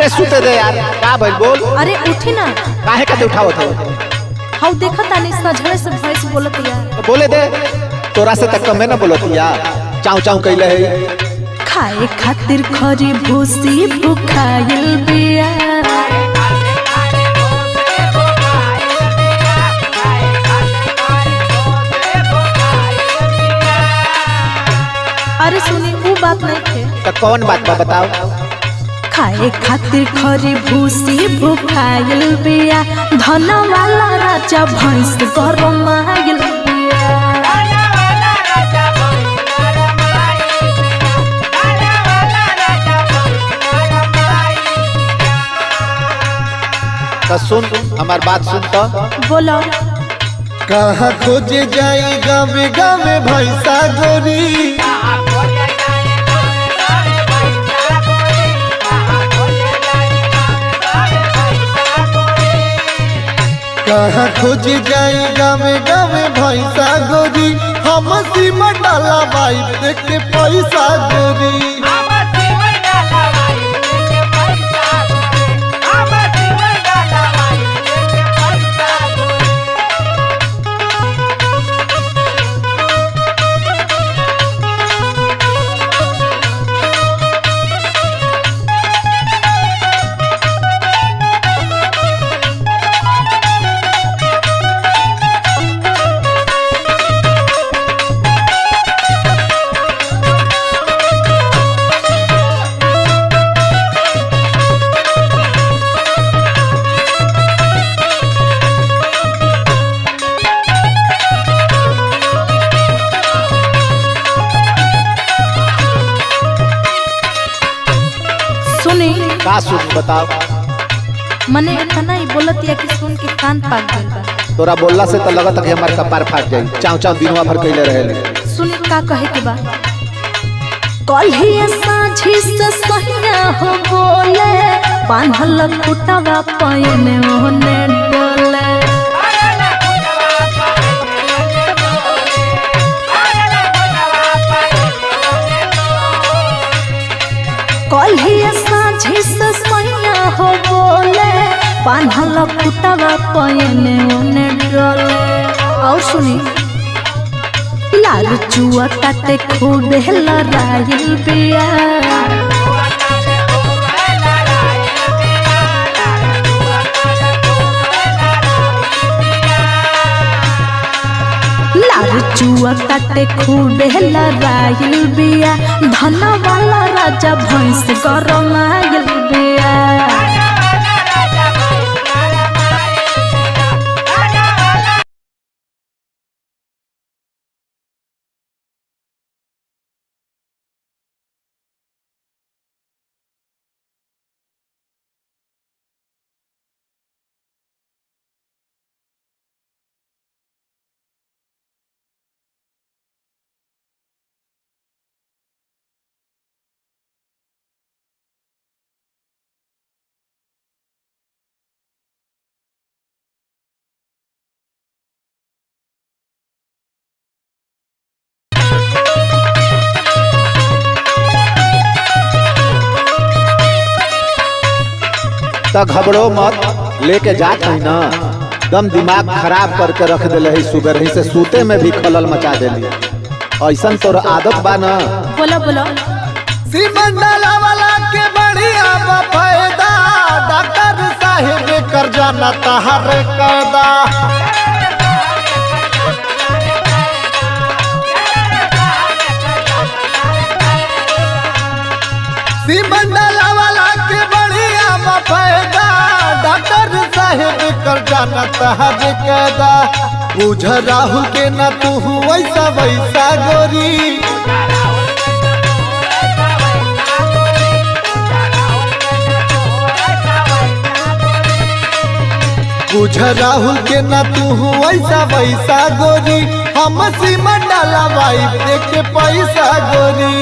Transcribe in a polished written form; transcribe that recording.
अरे सुते दे यार, का भइल बोल। अरे उठी ना। काहे का उठावत हो? हाउ देखा तानी सजड़े से भैंस बोलत या। तो बोले दे, तोरा से तक कमे ना बोलत या। चाऊ चाऊ कइले है। खाए खातिर खरी भूसी भुखाइल बिया। अरे सुनी वो बात नहीं थे। तो कौन बात बा बताओ। खाए खातिर खरी भूसी भुखाइल बिया। धन वाला राजा भैंस गरमाइल बिया। तो सुन हमार बात सुन तो। बोलो। कहाँ खोजे जाई गावे गावे भैंसा गोरी। कहाँ खोजे जाई गावे गावे भैंसा गोरी। हम सीमा डाला बाई देख के पैसा गोरी। का सुन बताओ। मने इतना ही बोलत या कि सुन के कान पाक गइल बा। तोरा बोलला से तो लगत है हमार कपार फाट जाई। चाऊ चाऊ दिनवा भर कइले रहेले। सुन का कहे के बा। कल्हिया साझी से सहिया हो बोले। बांधल कुटवा पयने ओने डोले। कल्हिया साझी से सहिया हो बोले। बांधल कुटवा पयने ओने डोले। और सुनी लाल चुआ काटे खूबे लड़ाइल बिया। लाल चुआ काटे खूबे लड़ाइल बिया। धन वाला राजा भैंस गरमाइल बिया। तो घबरो मत, लेके जात है ना। दम दिमाग खराब करके रख दिले है। सुगर ही से सूते में भी खलल मचा देली। ऐसा तोर आदत बा ना। बोलो बोलो। सीमंडला वाला के बढ़िया फायदा। डॉक्टर साहेब कर जाना तहर कायदा। सीमंडला वाला के बढ़िया फायदा। डॉक्टर साहेब कर जाना तहर कायदा। बुझ राहुल के ना तू वैसा वैसा गोरी। बुझ राहुल के ना तू वैसा वैसा गोरी। हम सीमा डाला बाई देख के पैसा गोरी।